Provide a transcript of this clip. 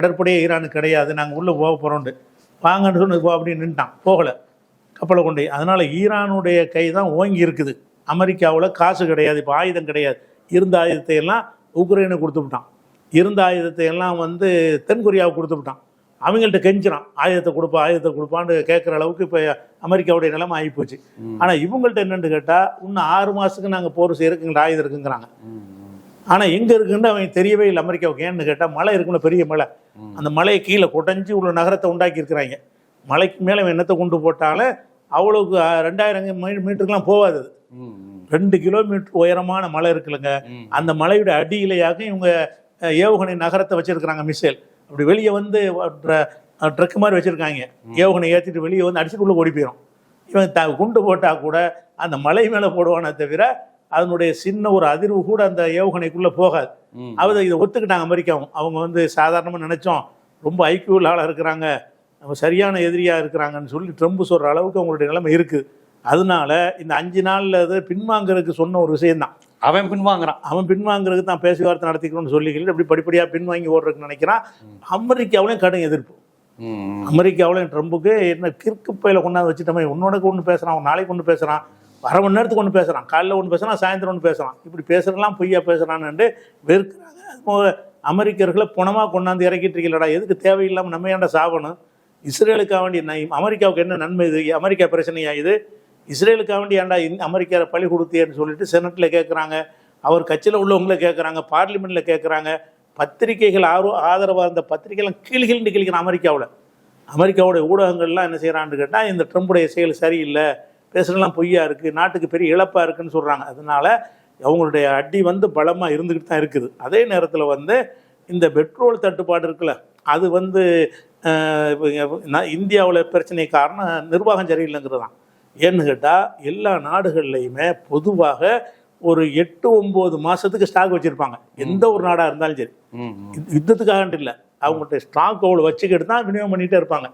கடற்படையே ஈரானுக்கு கிடையாது, நாங்கள் உள்ளே போக போகிறோம்ட்டு வாங்கன்னு சொன்னது போ அப்படின்னு நின்ட்டான், போகலை கப்பலை கொண்டு. அதனால் ஈரானுடைய கை தான் ஓங்கி இருக்குது. அமெரிக்காவில் காசு கிடையாது, இப்போ ஆயுதம் கிடையாது. இருந்த ஆயுதத்தை எல்லாம் உக்ரைனுக்கு கொடுத்து விட்டான், இருந்த ஆயுதத்தை எல்லாம் வந்து தென்கொரியாவுக்கு கொடுத்து விட்டான். அவங்கள்ட்ட கெஞ்சிறான், ஆயுதத்தை கொடுப்பான்னு கேட்குற அளவுக்கு இப்போ அமெரிக்காவுடைய நிலைமை ஆகிப்போச்சு. ஆனால் இவங்கள்ட்ட என்னென்னு கேட்டால், இன்னும் 6 மாதத்துக்கு நாங்கள் போர் செய்யறதுக்கு ஆயுதம் இருக்குங்கிறாங்க. ஆனால் எங்கே இருக்குன்னு அவங்க தெரியவே இல்லை அமெரிக்காவுக்கு. ஏன்னு கேட்டால், மலை இருக்குன்னு, பெரிய மலை, அந்த மலையை கீழே குடைஞ்சி உள்ள நகரத்தை உண்டாக்கி இருக்கிறாங்க. மலைக்கு மேலே எண்ணத்தை கொண்டு போட்டாலும் அவ்வளோக்கு 2000 மீட்டருக்குலாம் போகாது. 2 கிலோமீட்டர் உயரமான மலை இருக்குல்லங்க, அந்த மலையோட அடியிலையாக இவங்க ஏவுகணை நகரத்தை வச்சிருக்கிறாங்க. மிசைல் அப்படி வெளியே வந்து ட்ரக் மாதிரி வச்சுருக்காங்க. ஏவுகணை ஏற்றிட்டு வெளியே வந்து அடிச்சுட்டு உள்ள ஓடி போயிடும். இவன் குண்டு போட்டால் கூட அந்த மலை மேலே போடுவானே தவிர அதனுடைய சின்ன ஒரு அதிர்வு கூட அந்த ஏவுகணைக்குள்ளே போகாது. அவங்க இதை ஒத்துக்கிட்டாங்க அமெரிக்காவும். அவங்க வந்து சாதாரணமாக நினச்சோம், ரொம்ப ஐக்கியூ ஆளாக இருக்கிறாங்க, நம்ம சரியான எதிரியாக இருக்கிறாங்கன்னு சொல்லி ட்ரம்ப் சொல்கிற அளவுக்கு அவங்களுடைய நிலைமை இருக்குது. அதனால இந்த 5 நாளில் அது பின்வாங்கிறதுக்கு சொன்ன ஒரு விஷயம்தான். அவன் பின்வாங்கிறதுக்கு தான் பேச்சுவார்த்தை நடத்திக்கணும்னு சொல்லிக்கிட்டு அப்படி படிப்படியாக பின்வாங்கி ஓடுறதுக்கு நினைக்கிறான். அமெரிக்காவிலையும் கடும் எதிர்ப்பு. அமெரிக்காவிலையும் ட்ரம்புக்கு என்ன கிறுக்கு பையில கொண்டாந்து வச்சுட்டோமே, உன்னோடக்கு ஒன்று பேசுகிறான், நாளைக்கு ஒன்று பேசுகிறான், 1/2 மணி நேரத்துக்கு ஒன்று பேசுகிறான், காலையில் ஒன்று பேசுகிறான், சாயந்தரம் ஒன்று பேசுகிறான், இப்படி பேசுகிறலாம் பொய்யா பேசுகிறான்னு வெறுக்கிறாங்க. அமெரிக்கர்களை பணமாக கொண்டாந்து இறக்கிட்டு இருக்கலடா, எதுக்கு தேவையில்லாமல் நம்ம ஏன்டா சாகணும்? இஸ்ரேலுக்காக வேண்டிய அமெரிக்காவுக்கு என்ன நன்மை இது? அமெரிக்கா பிரச்சனையா இது? இஸ்ரேலுக்காக வேண்டி ஏன்டா அமெரிக்கா பழி கொடுத்தியன்னு சொல்லிட்டு செனட்டில் கேட்குறாங்க, அவர் கட்சியில் உள்ளவங்கள கேட்குறாங்க, பார்லிமெண்ட்டில் கேட்குறாங்க. பத்திரிகைகள் ஆதரவாக இருந்த பத்திரிகைலாம் கீழ்கிழ்ந்து கிழிக்கிறான் அமெரிக்காவில். அமெரிக்காவுடைய ஊடகங்கள்லாம் என்ன செய்கிறான்னு கேட்டால், இந்த ட்ரம்புடைய செயல் சரியில்லை, பேசுகிறலாம் பொய்யா இருக்குது, நாட்டுக்கு பெரிய இழப்பாக இருக்குதுன்னு சொல்கிறாங்க. அதனால் அவங்களுடைய அடி வந்து பலமாக இருந்துக்கிட்டு தான் இருக்குது. அதே நேரத்தில் வந்து இந்த பெட்ரோல் தட்டுப்பாடு இருக்குல்ல, அது வந்து இந்தியாவில் பிரச்சனை காரணம் நிர்வாகம் சரியில்லைங்கிறது தான். ஏன்னு கேட்டால், எல்லா நாடுகள்லையுமே பொதுவாக ஒரு 8-9 மாதத்துக்கு ஸ்டாக் வச்சுருப்பாங்க. எந்த ஒரு நாடாக இருந்தாலும் சரி, யுத்தத்துக்காக இல்லை, அவங்கள்ட்ட ஸ்டாக் அவ்வளோ வச்சுக்கிட்டு தான் விநியோகம் பண்ணிகிட்டே இருப்பாங்க.